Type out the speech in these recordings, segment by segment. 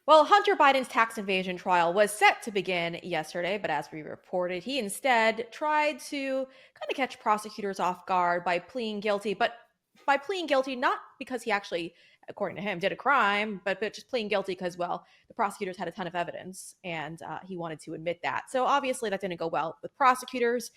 Well, Hunter Biden's tax evasion trial was set to begin yesterday, but as we reported, he instead tried to kind of catch prosecutors off guard by pleading guilty, but by pleading guilty not because he actually, according to him, did a crime, but just pleading guilty because, well, the prosecutors had a ton of evidence and he wanted to admit that. So obviously that didn't go well with prosecutors,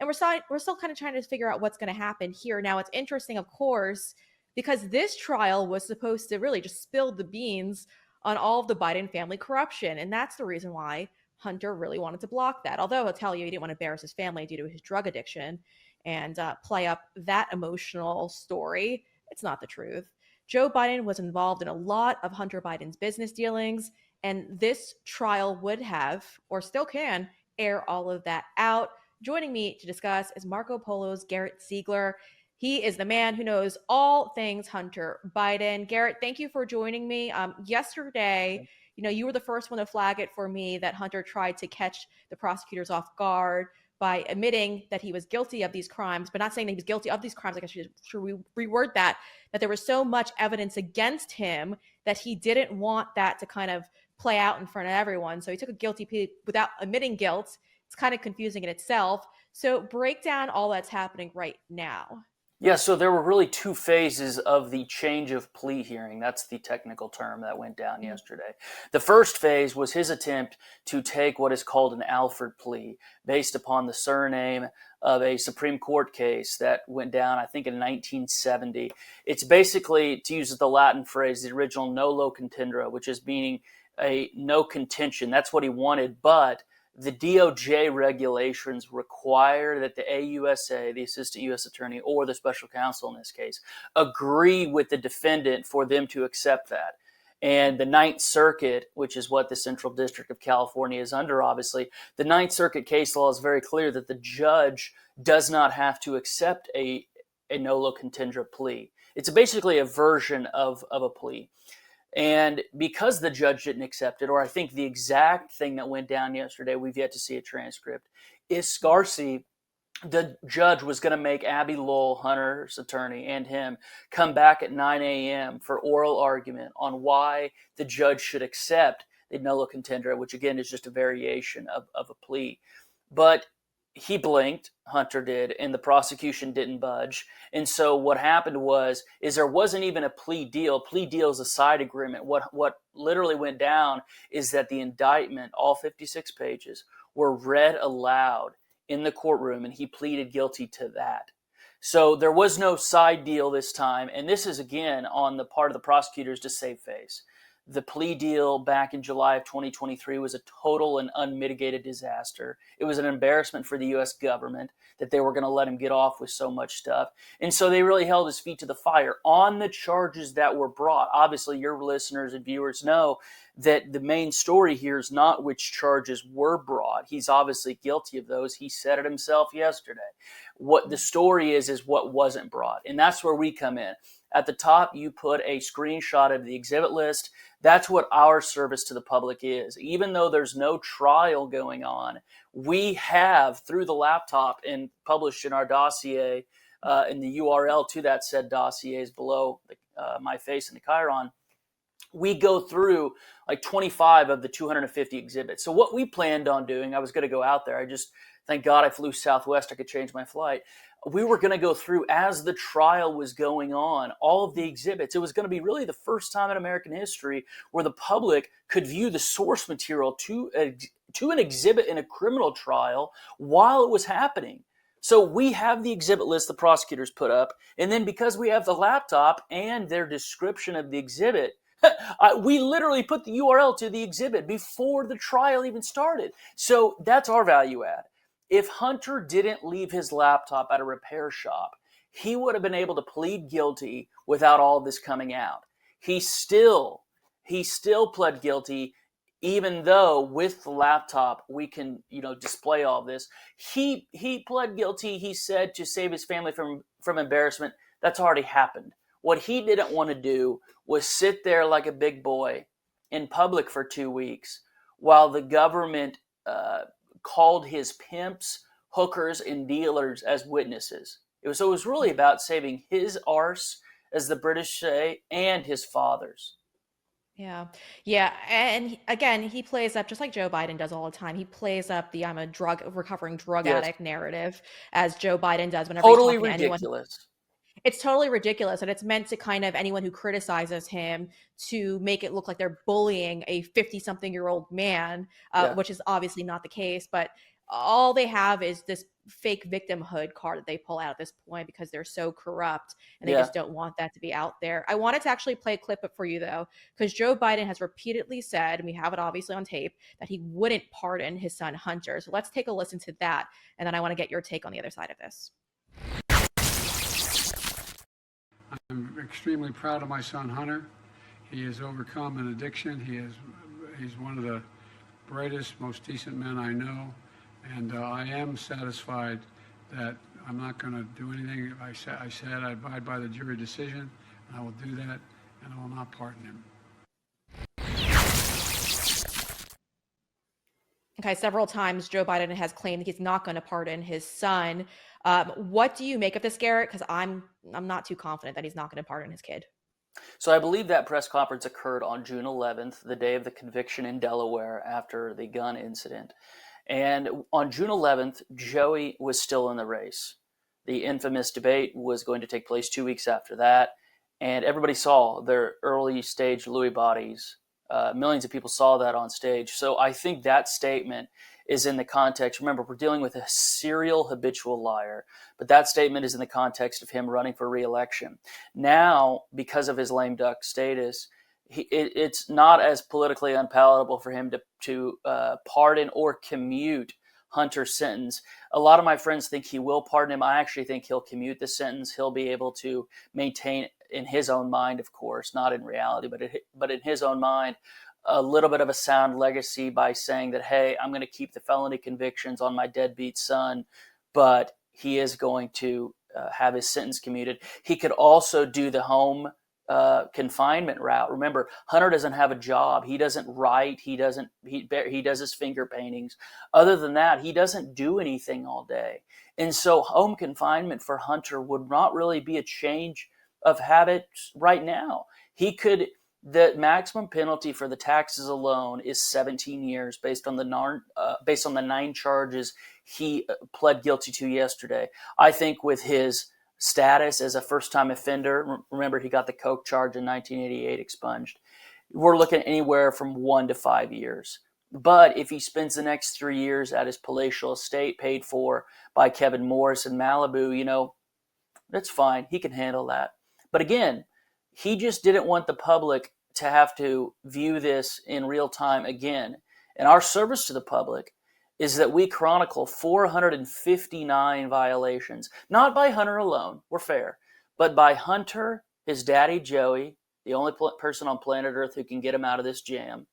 and we're still kind of trying to figure out what's going to happen here. Now, it's interesting, of course, because this trial was supposed to really just spill the beans on all of the Biden family corruption. And that's the reason why Hunter really wanted to block that. Although he'll tell you he didn't want to embarrass his family due to his drug addiction and play up that emotional story. It's not the truth. Joe Biden was involved in a lot of Hunter Biden's business dealings, and this trial would have, or still can, air all of that out. Joining me to discuss is Marco Polo's Garrett Ziegler. He is the man who knows all things Hunter Biden. Garrett, thank you for joining me. Yesterday, you were the first one to flag it for me that Hunter tried to catch the prosecutors off guard by admitting that he was guilty of these crimes, but not saying that he was guilty of these crimes. I guess should we reword that there was so much evidence against him that he didn't want that to kind of play out in front of everyone. So he took a guilty plea without admitting guilt. It's kind of confusing in itself. So break down all that's happening right now. Yeah, so there were really two phases of the change of plea hearing. That's the technical term that went down yesterday. The first phase was his attempt to take what is called an Alford plea, based upon the surname of a Supreme Court case that went down, I think, in 1970. It's basically, to use the Latin phrase, the original nolo contendere, which is meaning a no contention. That's what he wanted, but the DOJ regulations require that the AUSA, the assistant U.S. attorney, or the special counsel in this case, agree with the defendant for them to accept that. And the Ninth Circuit, which is what the Central District of California is under, obviously, the Ninth Circuit case law is very clear that the judge does not have to accept a nolo contendere plea. It's basically a version of a plea. And because the judge didn't accept it, or I think the exact thing that went down yesterday, we've yet to see a transcript, is Scarcy, the judge, was going to make Abby Lowell, Hunter's attorney, and him come back at 9 a.m. for oral argument on why the judge should accept the nolo contendere, which again is just a variation of a plea. But he blinked, Hunter did, and the prosecution didn't budge. And so what happened is there wasn't even a plea deal. Plea deal is a side agreement. What literally went down is that the indictment, all 56 pages, were read aloud in the courtroom, and he pleaded guilty to that. So there was no side deal this time, and this is, again, on the part of the prosecutors to save face. The plea deal back in July of 2023 was a total and unmitigated disaster. It was an embarrassment for the U.S. government that they were going to let him get off with so much stuff. And so they really held his feet to the fire on the charges that were brought. Obviously, your listeners and viewers know that the main story here is not which charges were brought. He's obviously guilty of those. He said it himself yesterday. What the story is what wasn't brought. And that's where we come in. At the top, you put a screenshot of the exhibit list. That's what our service to the public is. Even though there's no trial going on, we have, through the laptop and published in our dossier, and the URL to that said dossier is below my face in the Chiron, we go through like 25 of the 250 exhibits. So what we planned on doing, I was going to go out there. Thank God I flew Southwest. I could change my flight. We were going to go through, as the trial was going on, all of the exhibits. It was going to be really the first time in American history where the public could view the source material to an exhibit in a criminal trial while it was happening. So we have the exhibit list the prosecutors put up, and then because we have the laptop and their description of the exhibit, we literally put the URL to the exhibit before the trial even started. So that's our value add. If Hunter didn't leave his laptop at a repair shop, he would have been able to plead guilty without all this coming out. He still pled guilty, even though with the laptop we can, display all this. He pled guilty, he said, to save his family from embarrassment. That's already happened. What he didn't want to do was sit there like a big boy in public for 2 weeks while the government called his pimps, hookers, and dealers as witnesses. It was really about saving his arse, as the British say, and his father's. Yeah. Yeah. And again, he plays up just like Joe Biden does all the time. He plays up the I'm a recovering drug Yes, addict narrative as Joe Biden does whenever he's totally talking to anyone. ridiculous. It's totally ridiculous. And it's meant to kind of anyone who criticizes him to make it look like they're bullying a 50 something year old man, Yeah, which is obviously not the case. But all they have is this fake victimhood card that they pull out at this point because they're so corrupt and they yeah. just don't want that to be out there. I wanted to actually play a clip up for you though, because Joe Biden has repeatedly said, and we have it obviously on tape, that he wouldn't pardon his son Hunter. So let's take a listen to that. And then I want to get your take on the other side of this. I'm extremely proud of my son Hunter. He has overcome an addiction. He's one of the brightest, most decent men I know, and I am satisfied that I'm not going to do anything. I said I abide by the jury decision, and I will do that, and I will not pardon him. Okay, several times Joe Biden has claimed that he's not going to pardon his son. What do you make of this, Garrett? Because I'm not too confident that he's not going to pardon his kid. So I believe that press conference occurred on June 11th, the day of the conviction in Delaware after the gun incident. And on June 11th, Joey was still in the race. The infamous debate was going to take place 2 weeks after that, and everybody saw their early stage Lewy bodies. Millions of people saw that on stage. So I think that statement is in the context. Remember, we're dealing with a serial habitual liar, but that statement is in the context of him running for re-election. Now, because of his lame duck status, it's not as politically unpalatable for him to pardon or commute Hunter's sentence. A lot of my friends think he will pardon him. I actually think he'll commute the sentence. He'll be able to maintain, in his own mind, of course, not in reality, but in his own mind, a little bit of a sound legacy by saying that, hey, I'm going to keep the felony convictions on my deadbeat son, but he is going to have his sentence commuted. He could also do the home confinement route. Remember, Hunter doesn't have a job. He doesn't write. He does his finger paintings. Other than that, he doesn't do anything all day. And so home confinement for Hunter would not really be a change of habits right now. The maximum penalty for the taxes alone is 17 years based on the 9 charges he pled guilty to yesterday. I think with his status as a first-time offender, remember he got the coke charge in 1988 expunged, we're looking at anywhere from 1 to 5 years. But if he spends the next 3 years at his palatial estate paid for by Kevin Morris in Malibu, that's fine. He can handle that. But again, he just didn't want the public to have to view this in real time again. And our service to the public is that we chronicle 459 violations, not by Hunter alone, we're fair, but by Hunter, his daddy Joey, the only person on planet Earth who can get him out of this jam,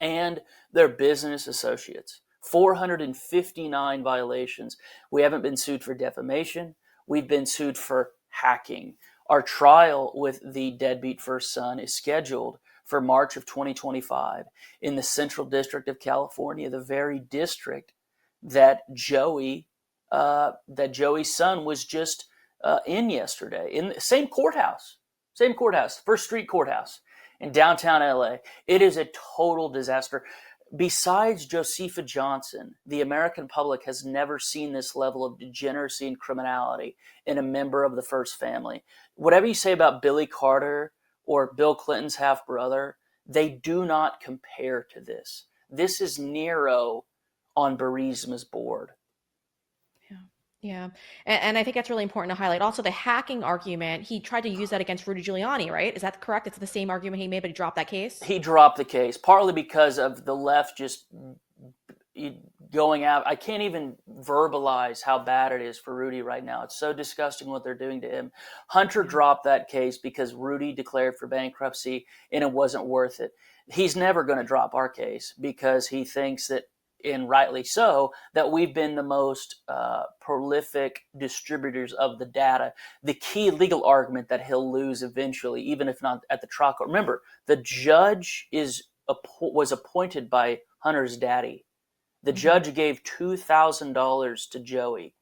and their business associates. 459 violations. We haven't been sued for defamation. We've been sued for hacking. Our trial with the deadbeat first son is scheduled for March of 2025 in the Central District of California, the very district that Joey's son was just in yesterday, in the same courthouse, First Street Courthouse in downtown LA. It is a total disaster. Besides Josepha Johnson, the American public has never seen this level of degeneracy and criminality in a member of the first family. Whatever you say about Billy Carter or Bill Clinton's half-brother, they do not compare to this. This is Nero on Burisma's board. Yeah. Yeah. And I think that's really important to highlight. Also, the hacking argument, he tried to use that against Rudy Giuliani, right? Is that correct? It's the same argument he made, but he dropped that case? He dropped the case, partly because of the left just going out. I can't even verbalize how bad it is for Rudy right now. It's so disgusting what they're doing to him. Hunter dropped that case because Rudy declared for bankruptcy and it wasn't worth it. He's never going to drop our case because he thinks that, and rightly so, that we've been the most prolific distributors of the data. The key legal argument that he'll lose eventually, even if not at the trial court. Remember, the judge was appointed by Hunter's daddy. The judge gave $2,000 to Joey,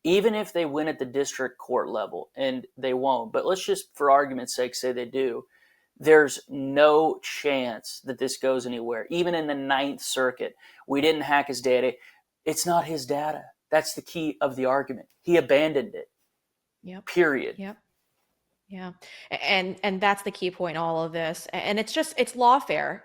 even if they win at the district court level, and they won't. But let's just, for argument's sake, say they do. There's no chance that this goes anywhere. Even in the Ninth Circuit, we didn't hack his data. It's not his data. That's the key of the argument. He abandoned it. Yep. Period. Yep. Yeah. And that's the key point in all of this. And it's lawfare.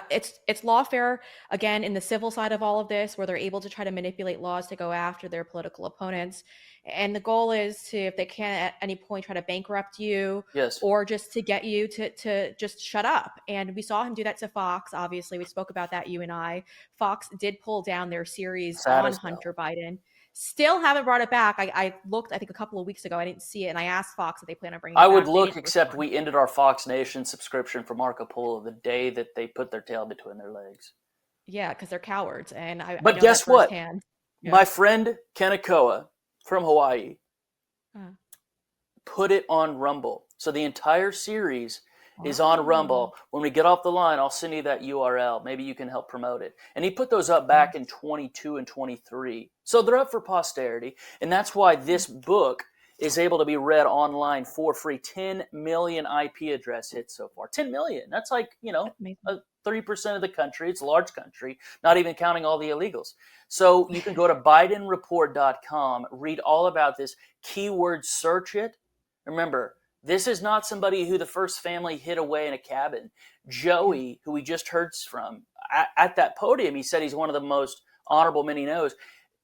It's lawfare again in the civil side of all of this, where they're able to try to manipulate laws to go after their political opponents. And the goal is to, if they can at any point, try to bankrupt you, Yes. or just to get you to just shut up. And we saw him do that to Fox. Obviously, we spoke about that, you and I. Fox did pull down their series Sad on as hell. Hunter Biden. Still haven't brought it back. I looked, I think, a couple of weeks ago. I didn't see it, and I asked Fox if they plan on bringing it I back. would They look, didn't except respond. we ended our Fox Nation subscription for Marco Polo the day that they put their tail between their legs. Yeah, because they're cowards, and I But know guess that what? firsthand. Yeah. My friend Kanekoa from Hawaii Uh, put it on Rumble. So the entire series is on Oh. Rumble. When we get off the line, I'll send you that URL. Maybe you can help promote it. And he put those up back in 22 and 23. So they're up for posterity. And that's why this book is able to be read online for free. 10 million IP address hits so far. 10 million. That's like, That's amazing. 3% of the country. It's a large country, not even counting all the illegals. So you can go to bidenreport.com, read all about this, keyword search it. Remember, this is not somebody who the first family hid away in a cabin. Joey, who we just heard from, at that podium, he said he's one of the most honorable men he knows.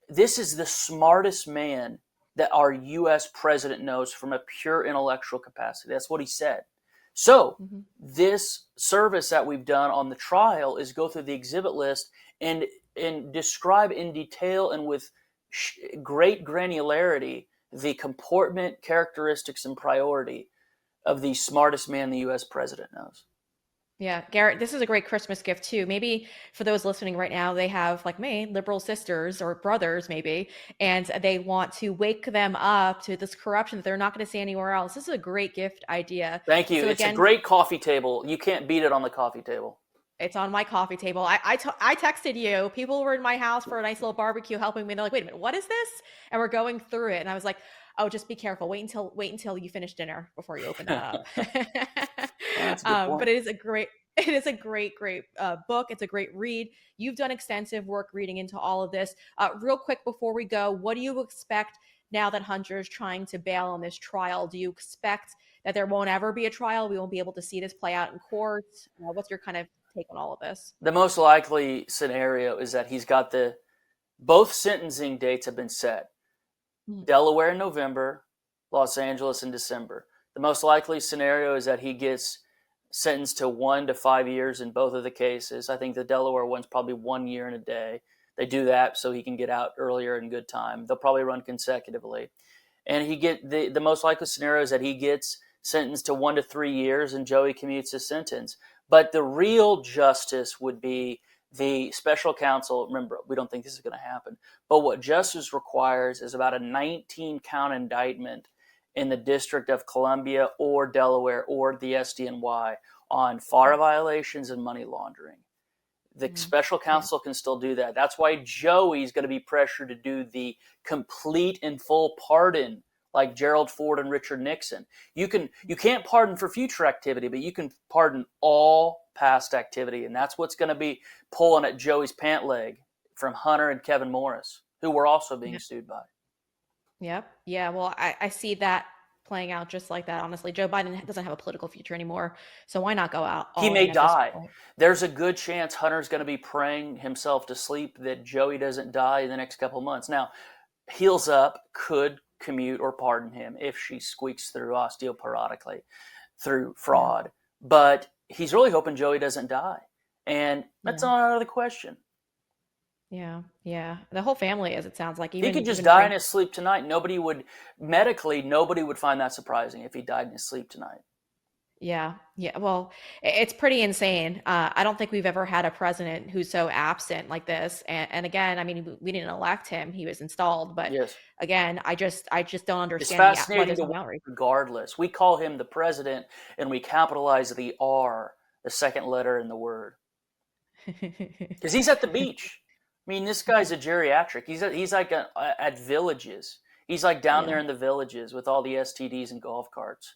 This is the smartest man that our U.S. president knows from a pure intellectual capacity. That's what he said. So this service that we've done on the trial is go through the exhibit list and describe in detail and with great granularity the comportment, characteristics, and priority of the smartest man the U.S. president knows. Yeah, Garrett, this is a great Christmas gift too. Maybe for those listening right now, they have, like me, liberal sisters or brothers maybe, and they want to wake them up to this corruption that they're not going to see anywhere else. This is a great gift idea. Thank you. So It's again, a great coffee table. You can't beat it on the coffee table. it's on my coffee table. I texted you. People were in my house for a nice little barbecue helping me. And they're like, wait a minute, what is this? And we're going through it. And I was like, oh, just be careful. Wait until you finish dinner before you open that up. That's a good point. But it is a great book. It's a great read. You've done extensive work reading into all of this. Real quick before we go, what do you expect now that Hunter is trying to bail on this trial? Do you expect that there won't ever be a trial? We won't be able to see this play out in court? What's your kind of take on all of this? The most likely scenario is that he's got both sentencing dates have been set. Delaware in November, Los Angeles in December. The most likely scenario is that he gets sentenced to 1 to 5 years in both of the cases. I think the Delaware one's probably 1 year and a day. They do that so he can get out earlier in good time. They'll probably run consecutively. And the most likely scenario is that he gets sentenced to 1 to 3 years and Joey commutes his sentence. But the real justice would be the special counsel. Remember, we don't think this is going to happen. But what justice requires is about a 19-count indictment in the District of Columbia or Delaware or the SDNY on FARA violations and money laundering. The special counsel can still do that. That's why Joey's going to be pressured to do the complete and full pardon, like Gerald Ford and Richard Nixon. You can't pardon for future activity, but you can pardon all past activity, and that's what's going to be pulling at Joey's pant leg from Hunter and Kevin Morris, who we're also being sued by. Yep. Yeah. Well, I see that playing out just like that. Honestly, Joe Biden doesn't have a political future anymore, so why not go out? He may in at this die. point? There's a good chance Hunter's going to be praying himself to sleep that Joey doesn't die in the next couple of months. Now, Heels Up could commute or pardon him if she squeaks through osteoporotically through fraud. But he's really hoping Joey doesn't die. And that's not out of the question. Yeah. Yeah. The whole family is, it sounds like. He could just die in his sleep tonight. Nobody would find that surprising if he died in his sleep tonight. Yeah. Yeah. Well, it's pretty insane. I don't think we've ever had a president who's so absent like this. And again, I mean, we didn't elect him; he was installed. But again, I just don't understand. It's fascinating to watch regardless. We call him the president, and we capitalize the R, the second letter in the word, because he's at the beach. I mean, this guy's a geriatric. He's like at villages. He's like down there in the villages with all the STDs and golf carts.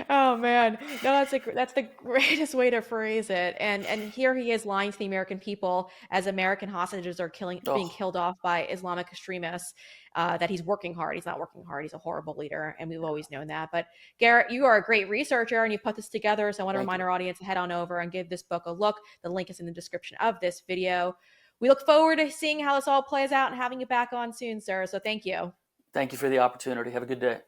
Oh man, no, that's the greatest way to phrase it. And here he is lying to the American people as American hostages are being Oh, killed off by Islamic extremists. That he's working hard. He's not working hard. He's a horrible leader, and we've always known that. But Garrett, you are a great researcher, and you put this together. So I want to thank remind you. our audience to head on over and give this book a look. The link is in the description of this video. We look forward to seeing how this all plays out and having you back on soon, sir. So thank you. Thank you for the opportunity. Have a good day.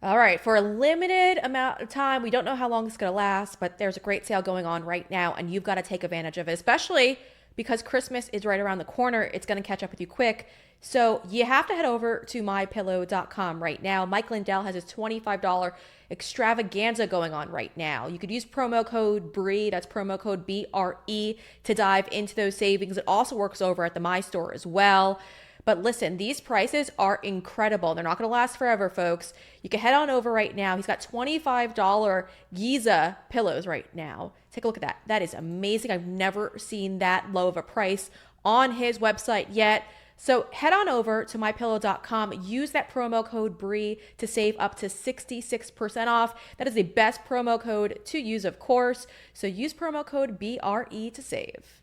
All right, for a limited amount of time, we don't know how long it's going to last, but there's a great sale going on right now, and you've got to take advantage of it, especially because Christmas is right around the corner. It's going to catch up with you quick. So you have to head over to mypillow.com right now. Mike Lindell has his $25 extravaganza going on right now. You could use promo code BRE, that's promo code BRE, to dive into those savings. It also works over at the My Store as well. But listen, these prices are incredible. They're not going to last forever, folks. You can head on over right now. He's got $25 Giza pillows right now. Take a look at that. That is amazing. I've never seen that low of a price on his website yet. So head on over to mypillow.com. Use that promo code BRE to save up to 66% off. That is the best promo code to use, of course. So use promo code BRE to save.